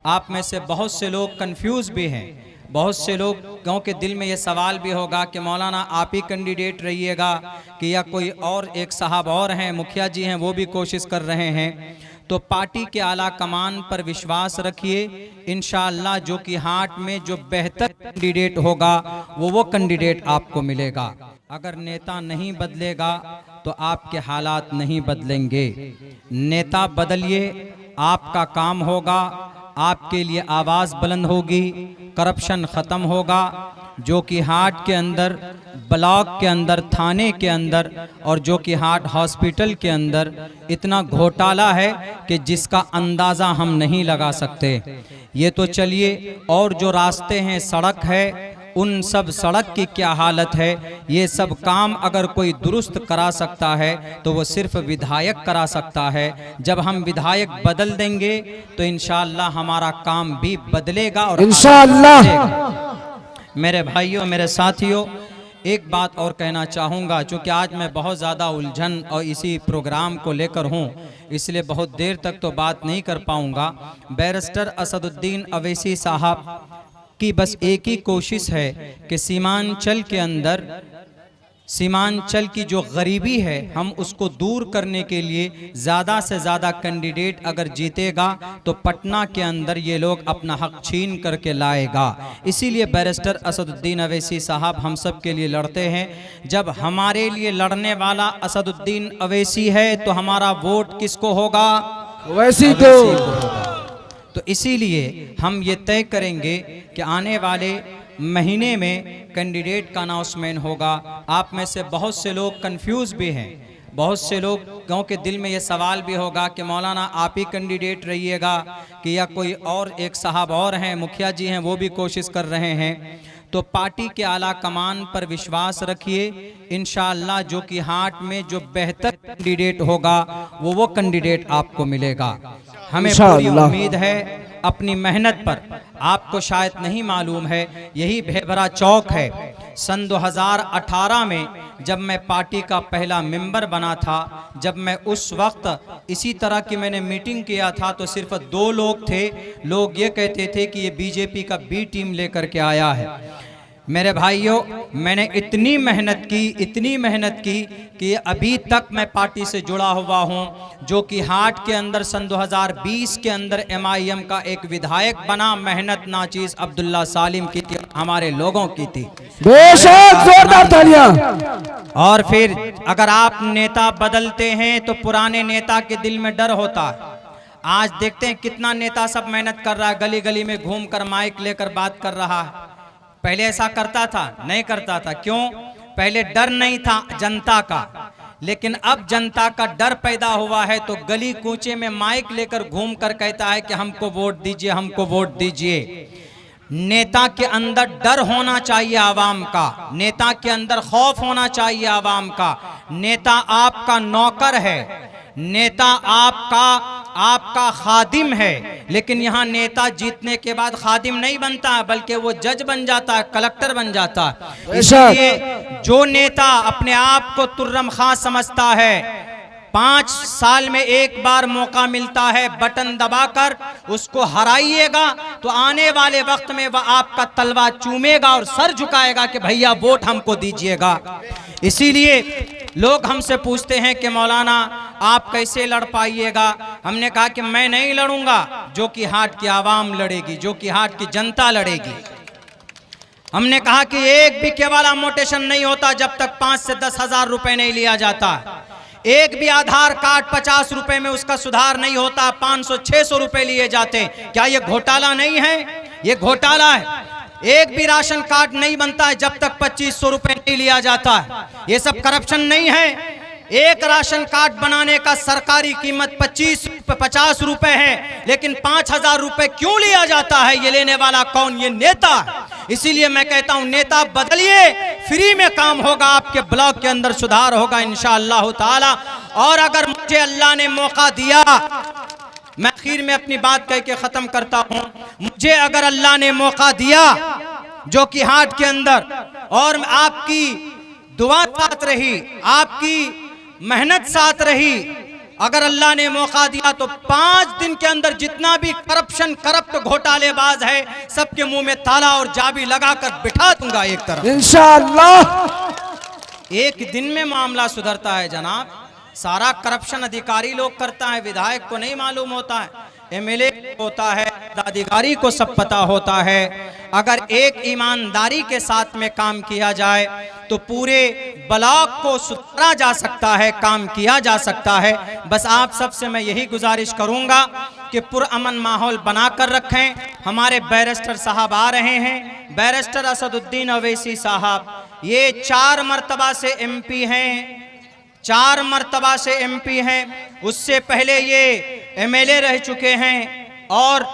आप में से बहुत से लोग कंफ्यूज भी हैं, बहुत से लोगों के दिल में ये सवाल भी होगा कि मौलाना आप ही कैंडिडेट रहिएगा कि या कोई और एक साहब और हैं, मुखिया जी हैं, वो भी कोशिश कर रहे हैं। तो पार्टी के आला कमान पर विश्वास रखिए, इंशाअल्लाह जो कि हाट में जो बेहतर कैंडिडेट होगा वो कैंडिडेट आपको मिलेगा। अगर नेता नहीं बदलेगा तो आपके हालात नहीं बदलेंगे। नेता बदलिए, आपका काम होगा, आपके लिए आवाज़ बुलंद होगी, करप्शन ख़त्म होगा। जो कि हाट के अंदर, ब्लॉक के अंदर, थाने के अंदर और जो कि हाट हॉस्पिटल के अंदर इतना घोटाला है कि जिसका अंदाज़ा हम नहीं लगा सकते। ये तो चलिए, और जो रास्ते हैं, सड़क है, उन सब सड़क की क्या हालत है। ये सब काम अगर कोई दुरुस्त करा सकता है तो वो सिर्फ विधायक करा सकता है। जब हम विधायक बदल देंगे तो इंशाअल्लाह हमारा काम भी बदलेगा और इंशाअल्लाह। मेरे भाइयों, मेरे साथियों, एक बात और कहना चाहूँगा, चूँकि आज मैं बहुत ज़्यादा उलझन और इसी प्रोग्राम को लेकर हूँ, इसलिए बहुत देर तक तो बात नहीं कर पाऊँगा। बैरिस्टर असदुद्दीन अवैसी साहब की बस एक ही कोशिश है कि सीमांचल के अंदर, सीमांचल की जो गरीबी है हम उसको दूर करने के लिए ज़्यादा से ज़्यादा कैंडिडेट अगर जीतेगा तो पटना के अंदर ये लोग अपना हक छीन करके लाएगा। इसीलिए बैरिस्टर असदुद्दीन अवैसी साहब हम सब के लिए लड़ते हैं। जब हमारे लिए लड़ने वाला असदुद्दीन अवैसी है तो हमारा वोट किसको होगा? वैसी तो इसीलिए हम ये तय करेंगे कि आने वाले महीने में कैंडिडेट का अनाउंसमेंट होगा। आप में से बहुत से लोग कंफ्यूज भी हैं, बहुत से लोगों के दिल में ये सवाल भी होगा कि मौलाना आप ही कैंडिडेट रहिएगा कि या कोई और एक साहब और हैं, मुखिया जी हैं, वो भी कोशिश कर रहे हैं। तो पार्टी के आला कमान पर विश्वास रखिए, इंशाअल्लाह जो कि हाट में जो बेहतर कैंडिडेट होगा वो कैंडिडेट आपको मिलेगा। हमें पूरी उम्मीद है अपनी मेहनत पर। आपको शायद नहीं मालूम है, यही भेबरा चौक है। सन 2018 में जब मैं पार्टी का पहला मेंबर बना था, जब मैं उस वक्त इसी तरह की मैंने मीटिंग किया था तो सिर्फ 2 लोग थे। लोग ये कहते थे कि ये बीजेपी का बी टीम लेकर के आया है। मेरे भाइयों, मैंने इतनी मेहनत की कि अभी तक मैं पार्टी से जुड़ा हुआ हूं। जो कि हाट के अंदर सन 2020 के अंदर MIM का एक विधायक बना, मेहनत नाचीज अब्दुल्ला सालिम की थी, हमारे लोगों की थी। बेशक, जोरदार तालियां। और फिर अगर आप नेता बदलते हैं तो पुराने नेता के दिल में डर होता है। आज देखते हैं कितना नेता सब मेहनत कर रहा है, गली गली में घूमकर माइक लेकर बात कर रहा है। पहले ऐसा करता था? नहीं करता था। क्यों? पहले डर नहीं था जनता का, लेकिन अब जनता का डर पैदा हुआ है तो गली कूचे में माइक लेकर घूमकर कहता है कि हमको वोट दीजिए, हमको वोट दीजिए। नेता के अंदर डर होना चाहिए आवाम का, नेता के अंदर खौफ होना चाहिए आवाम का। नेता आपका नौकर है, नेता आपका खादिम है, लेकिन यहाँ नेता जीतने के बाद खादिम नहीं बनता है, बल्कि वो जज बन जाता है, कलेक्टर बन जाता है। इसलिए जो नेता अपने आप को तुर्रम खां समझता है, 5 साल में एक बार मौका मिलता है, बटन दबाकर उसको हराइएगा तो आने वाले वक्त में वह आपका तलवा चूमेगा और सर झुकाएगा कि भैया वोट हमको दीजिएगा। इसीलिए लोग हमसे पूछते हैं कि मौलाना आप कैसे लड़ पाइएगा। हमने कहा कि मैं नहीं लड़ूंगा, जो कि हाट की आवाम लड़ेगी, जो कि हाट की जनता लड़ेगी। हमने कहा कि एक भी केवल मोटेशन नहीं होता जब तक 5 से 10 हजार रुपए नहीं लिया जाता। एक भी आधार कार्ड 50 रुपए में उसका सुधार नहीं होता, 500-600 रुपए लिए जाते। क्या ये घोटाला नहीं है? ये घोटाला है। एक भी राशन कार्ड नहीं बनता है जब तक 2500 रुपए नहीं लिया जाता है। ये सब करप्शन नहीं है? एक राशन कार्ड बनाने का सरकारी कीमत 50 रुपए है, लेकिन 5000 रुपए क्यों लिया जाता है? ये लेने वाला कौन? ये नेता। इसीलिए मैं कहता हूं नेता बदलिए, फ्री में काम होगा, आपके ब्लॉक के अंदर सुधार होगा इंशाअल्लाह ताला। और अगर मुझे अल्लाह ने मौका दिया, मैं आखिर में अपनी बात कह के खत्म करता हूं, मुझे अगर अल्लाह ने मौका दिया जो कि हाट के अंदर, और आपकी दुआ साथ रही, आपकी मेहनत साथ रही, अगर अल्लाह ने मौका दिया तो 5 दिन के अंदर जितना भी करप्ट घोटालेबाज है सबके मुंह में ताला और चाबी लगाकर बिठा दूंगा एक तरफ इंशाअल्लाह। एक दिन में मामला सुधरता है जनाब। सारा करप्शन अधिकारी लोग करता है, विधायक को नहीं मालूम होता है, एमएलए होता है, अधिकारी को सब पता होता है। अगर एक ईमानदारी के साथ में काम किया जाए तो पूरे ब्लॉक को सुधारा जा सकता है, काम किया जा सकता है। बस आप सबसे मैं यही गुजारिश करूंगा कि पुरअमन माहौल बनाकर रखें। हमारे बैरिस्टर साहब आ रहे हैं, बैरिस्टर असदुद्दीन अवैसी साहब, ये 4 मरतबा से एमपी हैं, 4 मरतबा से एमपी हैं। उससे पहले ये एमएलए रह चुके हैं और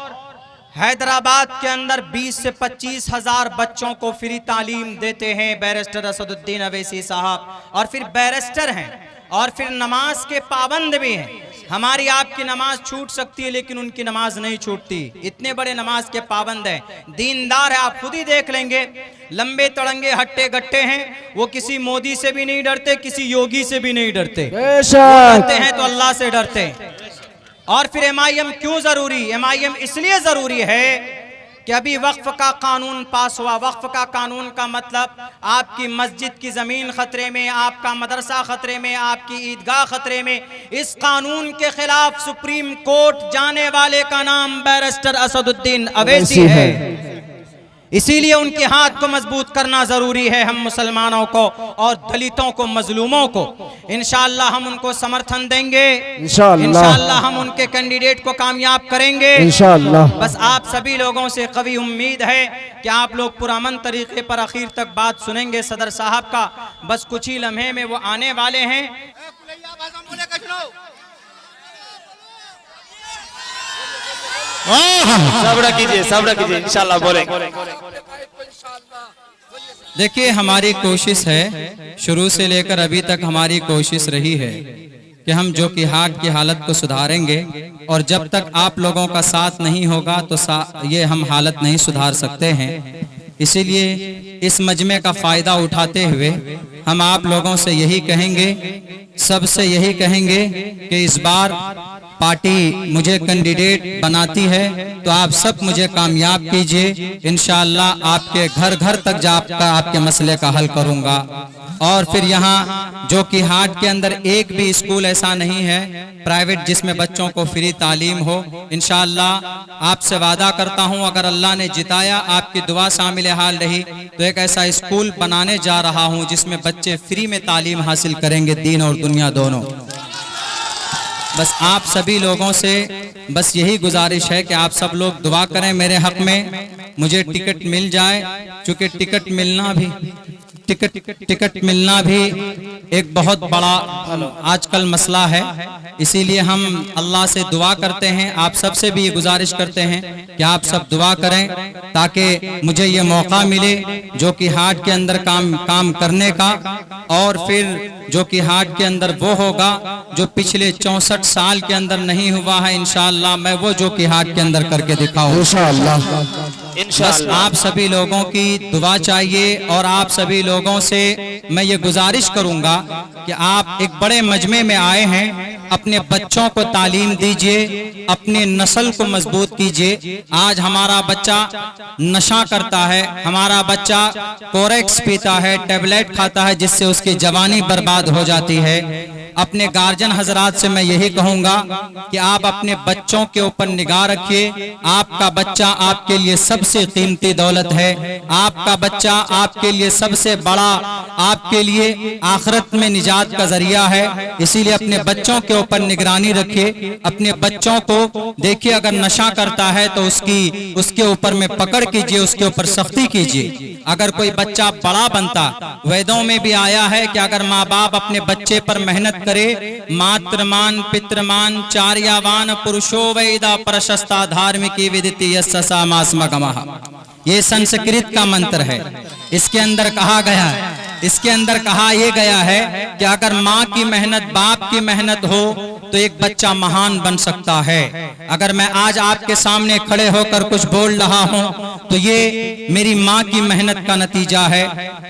हैदराबाद के अंदर 20 से 25 हजार बच्चों को फ्री तालीम देते हैं बैरिस्टर असदुद्दीन अवैसी साहब। और फिर बैरिस्टर हैं और फिर नमाज के पाबंद भी हैं। हमारी आपकी नमाज छूट सकती है लेकिन उनकी नमाज नहीं छूटती, इतने बड़े नमाज के पाबंद हैं, दीनदार है। आप खुद ही देख लेंगे, लंबे तड़ंगे हट्टे गट्टे हैं, वो किसी मोदी से भी नहीं डरते, किसी योगी से भी नहीं डरते, डरते हैं तो अल्लाह से डरते हैं। और फिर एमआईएम क्यों जरूरी? एमआईएम इसलिए जरूरी है कि अभी वक्फ का कानून पास हुआ। वक्फ का कानून का मतलब आपकी मस्जिद की जमीन खतरे में, आपका मदरसा खतरे में, आपकी ईदगाह खतरे में। इस कानून के खिलाफ सुप्रीम कोर्ट जाने वाले का नाम बैरिस्टर असदुद्दीन अवैसी है। इसीलिए उनके हाथ को मजबूत करना जरूरी है हम मुसलमानों को और दलितों को, मजलूमों को। इंशाअल्लाह हम उनको समर्थन देंगे, इंशाअल्लाह हम उनके कैंडिडेट को कामयाब करेंगे इंशाअल्लाह। बस आप सभी लोगों से कवी उम्मीद है कि आप लोग पुरअमन तरीके पर आखिर तक बात सुनेंगे सदर साहब का। बस कुछ ही लम्हे में वो आने वाले हैं। सब्र कीजिए इंशाअल्लाह बोलेंगे। देखिए, हमारी कोशिश है, शुरू से लेकर अभी तक हमारी कोशिश रही है कि हम जो कि हाट की हालत को सुधारेंगे और जब तक आप लोगों का साथ नहीं होगा तो ये हम हालत नहीं सुधार सकते हैं। इसीलिए इस मजमे का फायदा उठाते हुए हम आप लोगों से यही कहेंगे, सबसे यही कहेंगे कि इस बार पार्टी मुझे कैंडिडेट बनाती है तो आप सब मुझे कामयाब कीजिए। इंशाअल्लाह आपके घर घर तक जाकर आपके मसले का हल करूंगा। और फिर यहाँ जो कि हाट के अंदर एक भी स्कूल ऐसा नहीं है प्राइवेट जिसमें बच्चों को फ्री तालीम हो। इंशाअल्लाह आपसे वादा करता हूँ, अगर अल्लाह ने जिताया, आपकी दुआ शामिल हाल रही, तो एक ऐसा स्कूल बनाने जा रहा हूँ जिसमें बच्चे फ्री में तालीम हासिल करेंगे, दीन और दुनिया दोनों। बस आप सभी लोगों से बस यही गुजारिश है कि आप सब लोग दुआ करें मेरे हक में, मुझे टिकट मिल जाए। चूंकि टिकट मिलना भी एक बहुत बड़ा आजकल मसला है, इसीलिए हम अल्लाह से दुआ करते हैं। आप सबसे भी ये गुजारिश करते हैं कि आप सब दुआ करें ताकि मुझे ये मौका मिले जो कि हाट के अंदर काम करने का। और फिर जो कि हाट के अंदर वो होगा जो पिछले 64 साल के अंदर नहीं हुआ है। इंशाअल्लाह मैं वो जो कि हाट के अंदर करके दिखाऊं इंशाअल्लाह। आप सभी लोगों की दुआ चाहिए और आप सभी लोगों से मैं ये गुजारिश करूंगा कि आप एक बड़े मजमे में आए हैं, अपने बच्चों को तालीम दीजिए, अपने नस्ल को मजबूत कीजिए। आज हमारा बच्चा नशा करता है, हमारा बच्चा कोरेक्स पीता है, टैबलेट खाता है, जिससे उसकी जवानी बर्बाद हो जाती है। अपने गार्जियन हजरात से मैं यही कहूंगा कि आप अपने बच्चों के ऊपर निगाह रखिए। आपका बच्चा आपके लिए सबसे कीमती दौलत है, आपका बच्चा आपके लिए सबसे बड़ा, आपके लिए आखिरत में निजात का जरिया है। इसीलिए अपने बच्चों के ऊपर निगरानी रखिए, अपने बच्चों को देखिए, अगर नशा करता है तो उसके ऊपर में पकड़ कीजिए, उसके ऊपर सख्ती कीजिए। अगर कोई बच्चा बड़ा बनता, वेदों में भी आया है कि अगर माँ बाप अपने बच्चे पर मेहनत करे, मातृमान पितृमान चार्यावान पुरुषो वैदा प्रशस्ता धार्मिकी विदिति यस्सा मास्मगमः। ये संस्कृत का मंत्र है। इसके अंदर कहा गया है, इसके अंदर कहा यह गया है कि अगर माँ की मेहनत, बाप की मेहनत हो तो एक बच्चा महान बन सकता है। अगर मैं आज आपके सामने खड़े होकर कुछ बोल रहा हूँ तो ये मेरी माँ की मेहनत का नतीजा है।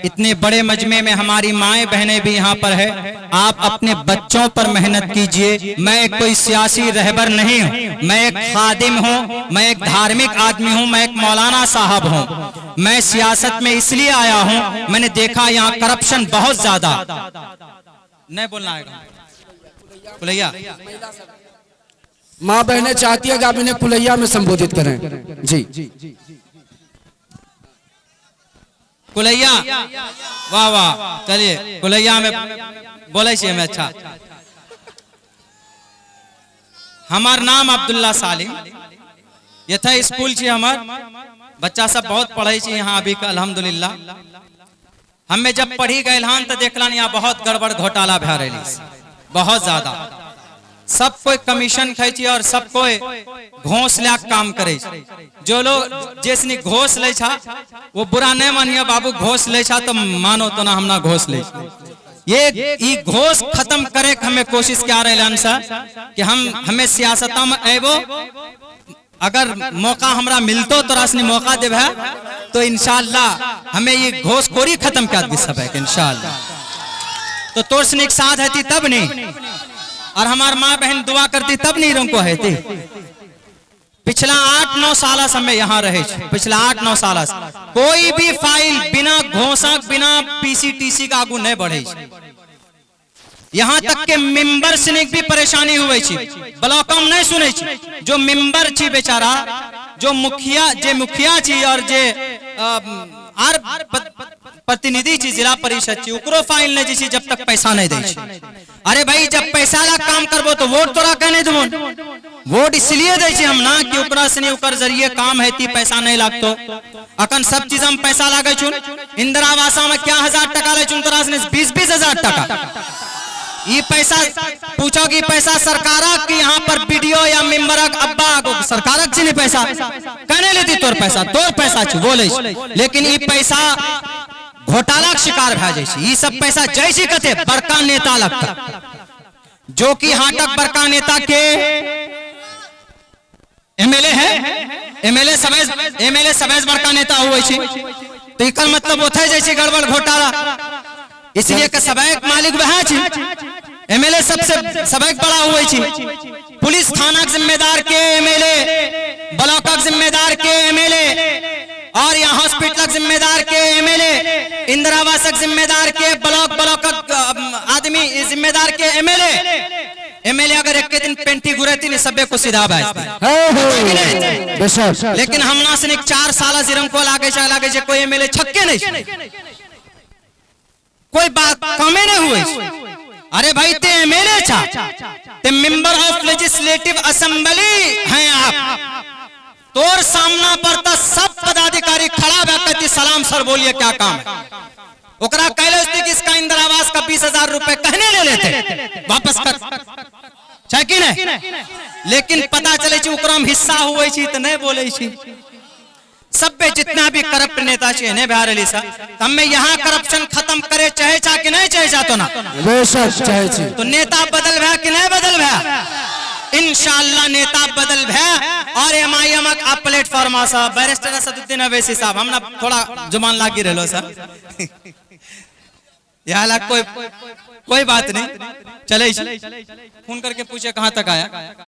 इतने बड़े मजमे में हमारी माएँ बहनें भी यहाँ पर है। आप अपने बच्चों पर मेहनत कीजिए। मैं कोई सियासी रहबर नहीं हूँ, मैं एक खादिम हूँ, मैं एक धार्मिक आदमी हूँ, मैं एक मौलाना साहब हूँ। मैं सियासत में इसलिए आया हूँ, मैंने देखा यहाँ करप्शन बहुत ज्यादा। नहीं बोलना आएगा कुलैया। माँ बहनें चाहती है कि आप इन्हें कुलैया में संबोधित करें। जी कुलैया, वाह वाह, चलिए कुलैया में बोले छे हमें। अच्छा, हमार नाम अब्दुल्ला सालिम, यथा स्कूल छे हमार, बच्चा सब बहुत पढ़े छे यहाँ अभी का अल्हम्दुलिल्लाह। हमें जब पढ़ी गए हन तो देखलन यहाँ बहुत गड़बड़ घोटाला भै रही, बहुत ज्यादा। सब कोई कमीशन खाई छी और सब कोई घोष ला काम करे। जो लोग जैसनी घोष ले छा वो बुरा नहीं मानिए बाबू, घोष ले छा तो मानो तो ना हमना घोष ले। ये घोष खत्म करे हमें कोशिश क्या रहे सर कि हमें सियासत में एबो, अगर मौका हमरा मिलतो तो रासनी मौका देवे तो इंशाअल्लाह हमें ये घोषखोरी खत्म कर दी सब है इंशाअल्लाह। तो तोरसनिक साथ है तब नहीं, और हमार माँ बहन दुआ करती तब नहीं रोको है थी। पिछला 8-9 साल से मैं यहाँ रहे, पिछला 8-9 साल से कोई भी फाइल बिना घोषक बिना पीसीटीसी का आगू नहीं बढ़े। यहाँ तक के मेंबर से भी परेशानी हुई थी, ब्लॉक में नहीं सुने छी। जो मेंबर छी बेचारा, जो मुखिया छी और जे आर प्रतिनिधि छी जिला परिषद छी, उकरो फाइल नहीं जी जब तक पैसा नहीं दे छी। अरे भाई जब पैसा ला काम करबो तो वोट तोरा कहने देबो, वोट इसलिए दे छी हम ना कि ओकरा सने ओकर जरिए काम हेती, पैसा नहीं लागतो। अखन सब चीज में पैसा लागे छुन, इंदिरा आवास में क्या 1000 टका ले छुन, तोरा सने 20-20 हजार टका। ये पैसा पूछो कि पैसा सरकारक कि यहाँ पर वीडियो या मेंबरक अब्बा सरकारक छी नहीं पैसा कहने लेती, तोर पैसा छी बोले। लेकिन ये पैसा घोटाला का शिकार भै जाय छी। ये सब पैसा जैसी कते बड़का नेता लगता, जो कि हाटक बड़का नेता के एमएलए है, एमएलए सबेज बड़का नेता हुए छी, तो एकर मतलब ओथे जाय छी गड़बड़ घोटाला। इसलिए के सबैक मालिक वह छी, एमएलए सबसे सबैक बड़ा हुए छी। पुलिस थाना जिम्मेदार के एमएलए, ब्लॉक जिम्मेदार के एमएलए, और यहाँ हॉस्पिटल जिम्मेदार के एमएलए, इंदिरा आवास जिम्मेदार के ब्लॉक आदमी जिम्मेदार के एमएलए अगर एक दिन पेंटी गुरेती नहीं सबे को सीधा बाज। लेकिन हमना से 4 साल जिरम को लागे कोई एमएलए छक्के नहीं, कोई बात कमे नहीं हुए। अरे भाई ते एमएलए छा, ते मेंबर ऑफ लेजिस्लेटिव असेंबली हैं आप, तोर सामना पर तो सब पदाधिकारी खड़ा कहती सलाम सर बोलिए क्या काम है। ओकरा कहले उसने कि इसका इंदिरा आवास का 20,000 रुपए कहने ले लेते वापस कर छै कि नहीं। लेकिन पता चले छी ओकरा में हिस्सा हुए छी तो नहीं बोले छी। सब पे जितना भी करप्ट नेता छे ने बिहार अली सा, हमें यहाँ करप्शन खत्म करे चाहे चा कि नहीं चाहे चाहतो ना, चाहे छी तो नेता बदल भै कि नहीं बदल भै, इंशाअल्लाह नेता बदल भै। और एमआईएम का प्लेटफॉर्म सा बैरिस्टर असदुद्दीन अवैसी साहब हमना थोड़ा जुबान लागी रहलो सर यहाँ कोई बात नहीं, चले फोन करके पूछे कहाँ तक आया।